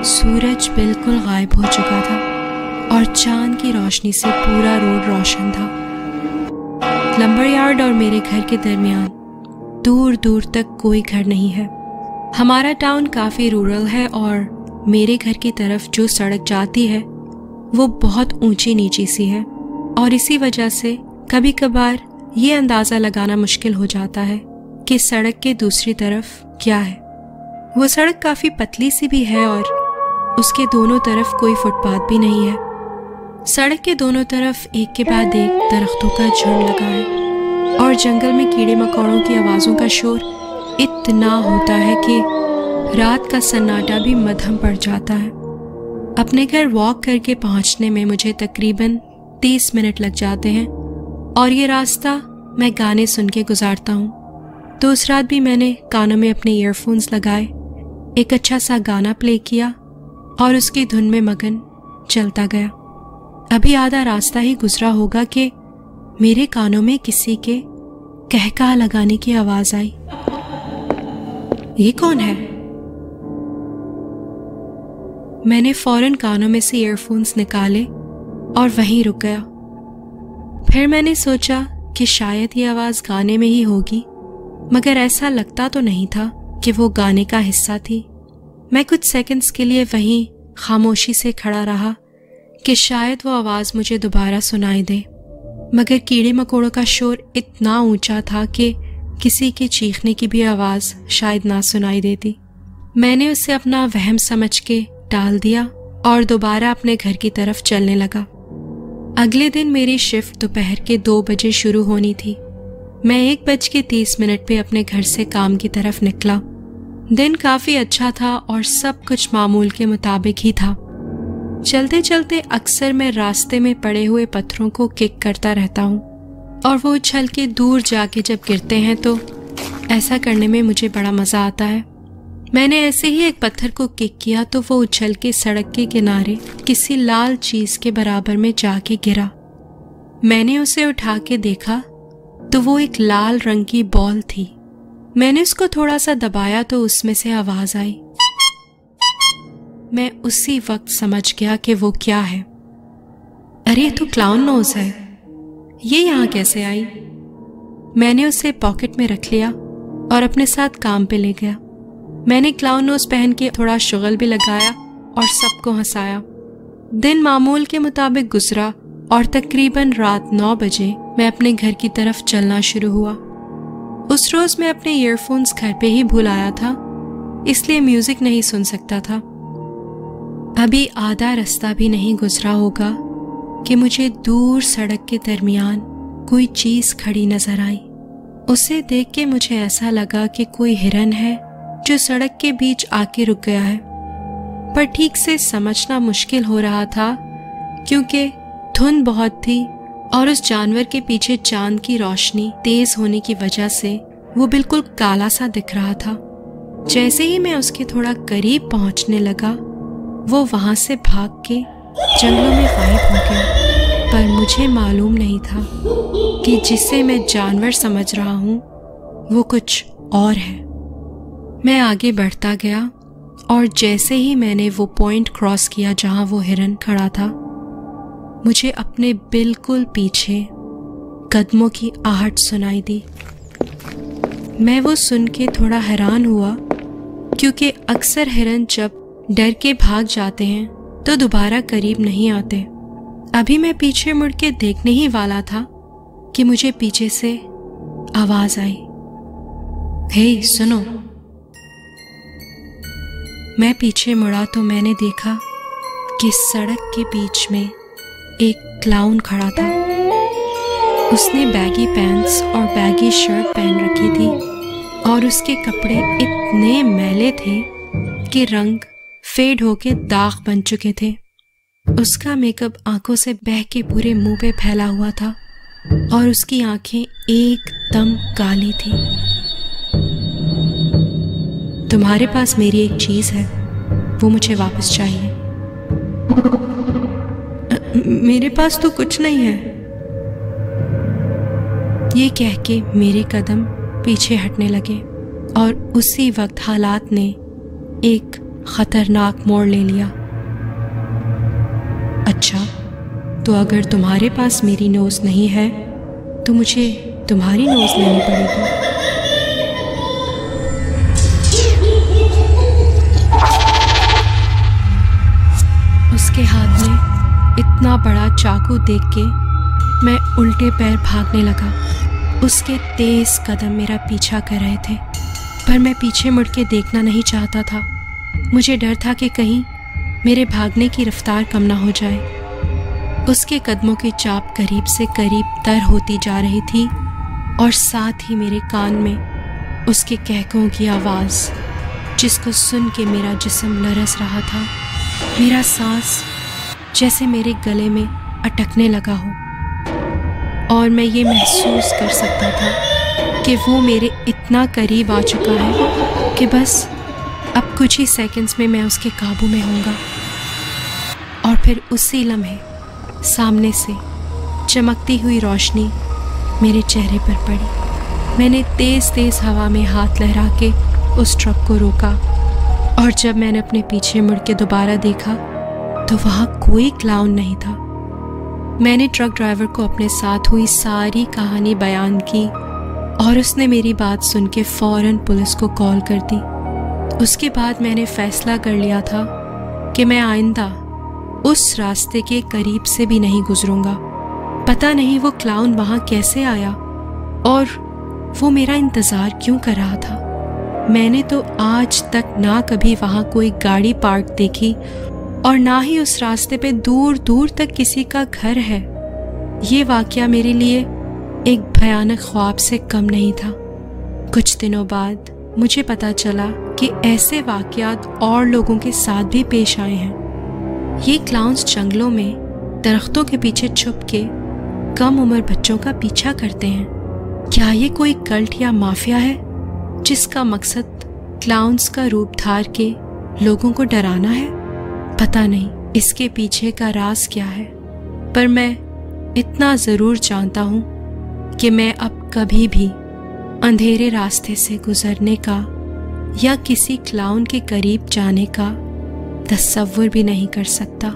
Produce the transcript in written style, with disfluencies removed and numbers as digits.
सूरज बिल्कुल गायब हो चुका था और चांद की रोशनी से पूरा रोड रोशन था। लंबर यार्ड और मेरे घर के दरमियान दूर दूर तक कोई घर नहीं है। हमारा टाउन काफ़ी रूरल है और मेरे घर की तरफ जो सड़क जाती है वो बहुत ऊंची नीची सी है और इसी वजह से कभी कभार ये अंदाज़ा लगाना मुश्किल हो जाता है कि सड़क के दूसरी तरफ क्या है। वो सड़क काफ़ी पतली सी भी है और उसके दोनों तरफ कोई फुटपाथ भी नहीं है। सड़क के दोनों तरफ एक के बाद एक दरख्तों का झुंड लगा है और जंगल में कीड़े मकोड़ों की आवाज़ों का शोर इतना होता है कि रात का सन्नाटा भी मद्धम पड़ जाता है। अपने घर वॉक करके पहुंचने में मुझे तकरीबन 30 मिनट लग जाते हैं और ये रास्ता मैं गाने सुन के गुजारता हूँ। तो उस रात भी मैंने कानों में अपने ईयरफोन्स लगाए, एक अच्छा सा गाना प्ले किया और उसकी धुन में मगन चलता गया। अभी आधा रास्ता ही गुजरा होगा कि मेरे कानों में किसी के कहका लगाने की आवाज आई। ये कौन है? मैंने फौरन कानों में से ईयरफोन्स निकाले और वहीं रुक गया। फिर मैंने सोचा कि शायद ये आवाज गाने में ही होगी, मगर ऐसा लगता तो नहीं था कि वो गाने का हिस्सा थी। मैं कुछ सेकंड्स के लिए वहीं खामोशी से खड़ा रहा कि शायद वो आवाज मुझे दोबारा सुनाई दे, मगर कीड़े मकोड़ों का शोर इतना ऊंचा था कि किसी के चीखने की भी आवाज शायद ना सुनाई देती। मैंने उसे अपना वहम समझ के टाल दिया और दोबारा अपने घर की तरफ चलने लगा। अगले दिन मेरी शिफ्ट दोपहर के 2 बजे शुरू होनी थी। मैं 1:30 पे अपने घर से काम की तरफ निकला। दिन काफी अच्छा था और सब कुछ मामूल के मुताबिक ही था। चलते चलते अक्सर मैं रास्ते में पड़े हुए पत्थरों को किक करता रहता हूँ और वो उछल के दूर जाके जब गिरते हैं तो ऐसा करने में मुझे बड़ा मजा आता है। मैंने ऐसे ही एक पत्थर को किक किया तो वो उछल के सड़क के किनारे किसी लाल चीज के बराबर में जाके गिरा। मैंने उसे उठा के देखा तो वो एक लाल रंग की बॉल थी। मैंने उसको थोड़ा सा दबाया तो उसमें से आवाज आई। मैं उसी वक्त समझ गया कि वो क्या है। अरे तो क्लाउन नोज है, ये यहाँ कैसे आई? मैंने उसे पॉकेट में रख लिया और अपने साथ काम पे ले गया। मैंने क्लाउन नोज पहन के थोड़ा शुगल भी लगाया और सबको हंसाया। दिन मामूल के मुताबिक गुजरा और तकरीबन रात 9 बजे मैं अपने घर की तरफ चलना शुरू हुआ। उस रोज मैं अपने ईयरफोन्स घर पे ही भूल आया था, इसलिए म्यूजिक नहीं सुन सकता था। अभी आधा रास्ता भी नहीं गुजरा होगा कि मुझे दूर सड़क के दरमियान कोई चीज खड़ी नजर आई। उसे देख के मुझे ऐसा लगा कि कोई हिरन है जो सड़क के बीच आके रुक गया है, पर ठीक से समझना मुश्किल हो रहा था क्योंकि धुंध बहुत थी और उस जानवर के पीछे चांद की रोशनी तेज होने की वजह से वो बिल्कुल काला सा दिख रहा था। जैसे ही मैं उसके थोड़ा करीब पहुंचने लगा वो वहां से भाग के जंगलों में गायब हो गया। पर मुझे मालूम नहीं था कि जिसे मैं जानवर समझ रहा हूं वो कुछ और है। मैं आगे बढ़ता गया और जैसे ही मैंने वो पॉइंट क्रॉस किया जहां वो हिरन खड़ा था, मुझे अपने बिल्कुल पीछे कदमों की आहट सुनाई दी। मैं वो सुन के थोड़ा हैरान हुआ क्योंकि अक्सर हिरन जब डर के भाग जाते हैं तो दोबारा करीब नहीं आते। अभी मैं पीछे मुड़ के देखने ही वाला था कि मुझे पीछे से आवाज आई, हे सुनो। मैं पीछे मुड़ा तो मैंने देखा कि सड़क के बीच में एक क्लाउन खड़ा था। उसने बैगी पैंट्स और बैगी शर्ट पहन रखी थी और उसके कपड़े इतने मैले थे कि रंग फेड होके दाग बन चुके थे। उसका मेकअप आंखों से बह के पूरे मुंह पे फैला हुआ था और उसकी आंखें एकदम काली थी। तुम्हारे पास मेरी एक चीज है, वो मुझे वापस चाहिए। मेरे पास तो कुछ नहीं है, ये कह के मेरे कदम पीछे हटने लगे और उसी वक्त हालात ने एक खतरनाक मोड़ ले लिया। अच्छा, तो अगर तुम्हारे पास मेरी नोज नहीं है तो मुझे तुम्हारी नोज लेनी पड़ेगी। उसके हाथ में इतना बड़ा चाकू देख के मैं उल्टे पैर भागने लगा। उसके तेज कदम मेरा पीछा कर रहे थे, पर मैं पीछे मुड़ के देखना नहीं चाहता था। मुझे डर था कि कहीं मेरे भागने की रफ्तार कम ना हो जाए। उसके कदमों की चाप करीब से करीब तर होती जा रही थी और साथ ही मेरे कान में उसके कहकों की आवाज़, जिसको सुन के मेरा जिस्म लरस रहा था। मेरा सांस जैसे मेरे गले में अटकने लगा हो और मैं ये महसूस कर सकता था कि वो मेरे इतना करीब आ चुका है कि बस अब कुछ ही सेकंड्स में मैं उसके काबू में होऊंगा। और फिर उसी लम्हे सामने से चमकती हुई रोशनी मेरे चेहरे पर पड़ी। मैंने तेज़ तेज़ हवा में हाथ लहरा के उस ट्रक को रोका और जब मैंने अपने पीछे मुड़ के दोबारा देखा तो वहाँ कोई क्लाउन नहीं था। मैंने ट्रक ड्राइवर को अपने साथ हुई सारी कहानी बयान की और उसने मेरी बात सुन के फ़ौरन पुलिस को कॉल कर दी। उसके बाद मैंने फ़ैसला कर लिया था कि मैं आइंदा उस रास्ते के करीब से भी नहीं गुजरूंगा। पता नहीं वो क्लाउन वहाँ कैसे आया और वो मेरा इंतज़ार क्यों कर रहा था। मैंने तो आज तक ना कभी वहाँ कोई गाड़ी पार्क देखी और ना ही उस रास्ते पे दूर दूर तक किसी का घर है। ये वाकया मेरे लिए एक भयानक ख्वाब से कम नहीं था। कुछ दिनों बाद मुझे पता चला कि ऐसे वाकयात और लोगों के साथ भी पेश आए हैं। ये क्लाउन्स जंगलों में दरख्तों के पीछे छुप के कम उम्र बच्चों का पीछा करते हैं। क्या ये कोई कल्ट या माफिया है जिसका मकसद क्लाउन्स का रूप धार के लोगों को डराना है? पता नहीं इसके पीछे का राज क्या है, पर मैं इतना ज़रूर जानता हूँ कि मैं अब कभी भी अंधेरे रास्ते से गुजरने का या किसी क्लाउन के करीब जाने का तसव्वुर भी नहीं कर सकता।